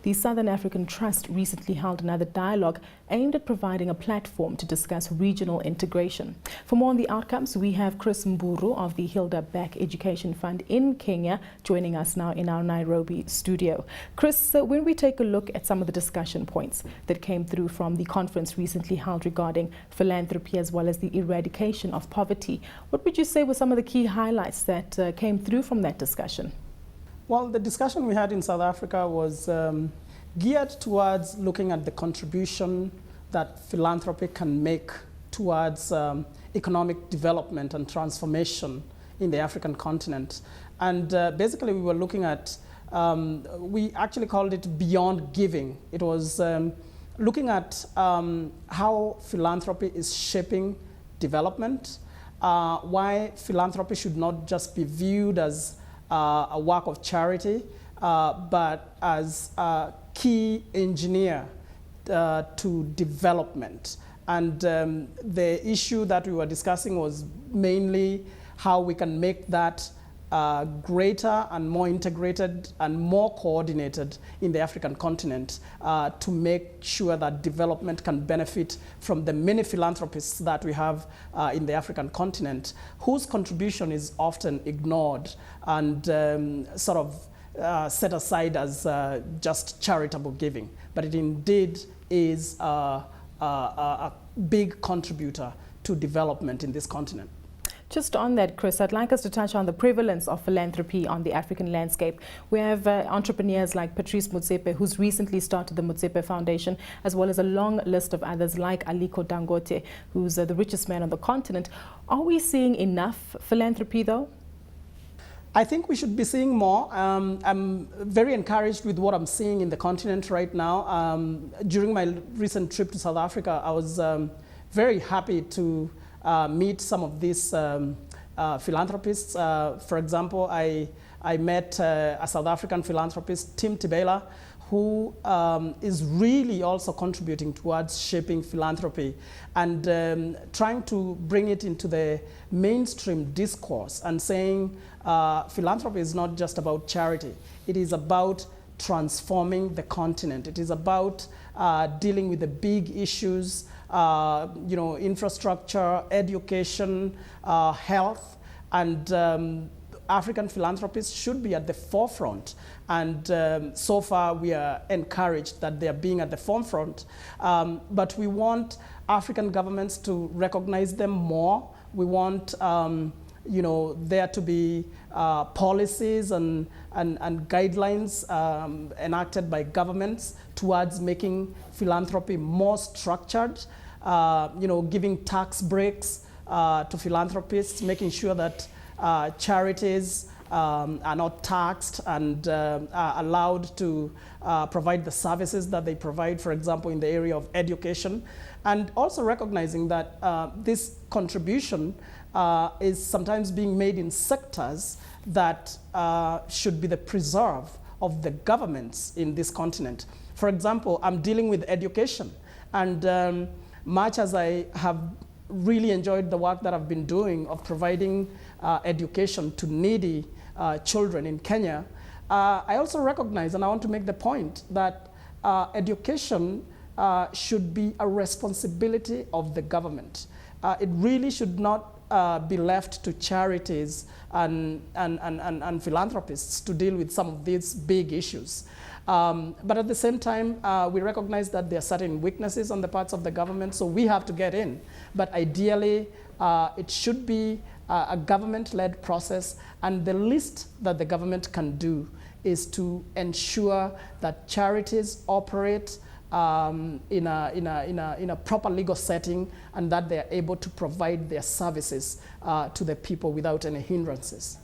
the Southern African Trust recently held another dialogue aimed at providing a platform to discuss regional integration. For more on the outcomes, we have Chris Mburu of the Hilda Back Education Fund in Kenya joining us now in our Nairobi studio. Chris, when we take a look at some of the discussion points that came through from the conference recently held regarding philanthropy as well as the eradication of poverty, what would you say were some of the key highlights that came through from that discussion? Well, the discussion we had in South Africa was geared towards looking at the contribution that philanthropy can make towards economic development and transformation in the African continent. And basically we were looking at, we actually called it beyond giving. It was looking at how philanthropy is shaping development, why philanthropy should not just be viewed as a work of charity, but as a key engineer to development. And the issue that we were discussing was mainly how we can make that greater and more integrated and more coordinated in the African continent to make sure that development can benefit from the many philanthropists that we have in the African continent, whose contribution is often ignored and sort of set aside as just charitable giving. But it indeed is a big contributor to development in this continent. Just on that, Chris, I'd like us to touch on the prevalence of philanthropy on the African landscape. We have entrepreneurs like Patrice Motsepe, who's recently started the Motsepe Foundation, as well as a long list of others like Aliko Dangote, who's the richest man on the continent. Are we seeing enough philanthropy, though? I think we should be seeing more. I'm very encouraged with what I'm seeing in the continent right now. During my recent trip to South Africa, I was very happy to meet some of these philanthropists. For example, I met a South African philanthropist, Tim Tibela, who is really also contributing towards shaping philanthropy and trying to bring it into the mainstream discourse and saying philanthropy is not just about charity. It is about transforming the continent. It is about dealing with the big issues, infrastructure, education, health, and African philanthropists should be at the forefront. And so far we are encouraged that they are being at the forefront. But we want African governments to recognize them more. We want there to be policies and guidelines enacted by governments towards making philanthropy more structured, giving tax breaks to philanthropists, making sure that charities are not taxed and are allowed to provide the services that they provide, for example, in the area of education, and also recognizing that this contribution is sometimes being made in sectors that should be the preserve of the governments in this continent. For example, I'm dealing with education, and much as I have really enjoyed the work that I've been doing of providing education to needy children in Kenya, I also recognize, and I want to make the point, that education should be a responsibility of the government. It really should not be left to charities and philanthropists to deal with some of these big issues. But at the same time, we recognize that there are certain weaknesses on the parts of the government, so we have to get in. But ideally, it should be a government-led process, and the least that the government can do is to ensure that charities operate in a proper legal setting, and that they are able to provide their services to the people without any hindrances.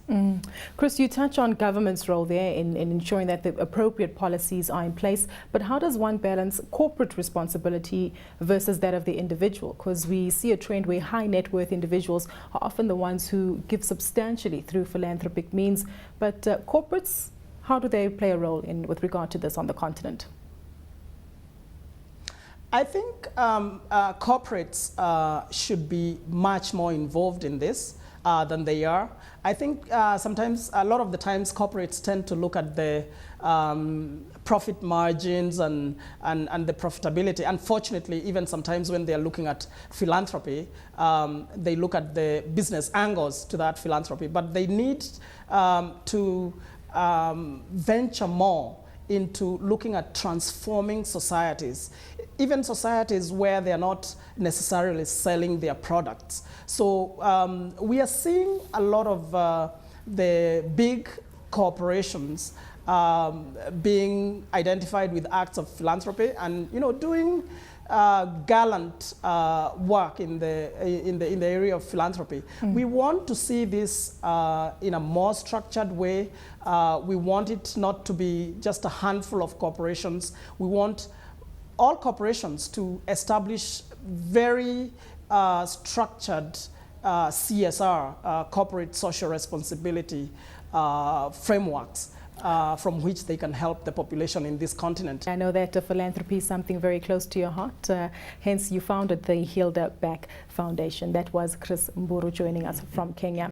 Chris, you touch on government's role there in ensuring that the appropriate policies are in place, but how does one balance corporate responsibility versus that of the individual? Because we see a trend where high net worth individuals are often the ones who give substantially through philanthropic means, but corporates, how do they play a role with regard to this on the continent? I think corporates should be much more involved in this. than they are. I think sometimes, a lot of the times, corporates tend to look at the profit margins and the profitability. Unfortunately, even sometimes when they're looking at philanthropy, they look at the business angles to that philanthropy, but they need to venture more into looking at transforming societies, even societies where they're not necessarily selling their products. So we are seeing a lot of the big corporations being identified with acts of philanthropy and, you know, doing gallant work in the area of philanthropy. We want to see this in a more structured way. We want it not to be just a handful of corporations. We want all corporations to establish very structured CSR, corporate social responsibility frameworks from which they can help the population in this continent. I know that philanthropy is something very close to your heart. Hence, you founded the Hilda Back Foundation. That was Chris Mburu joining us from Kenya.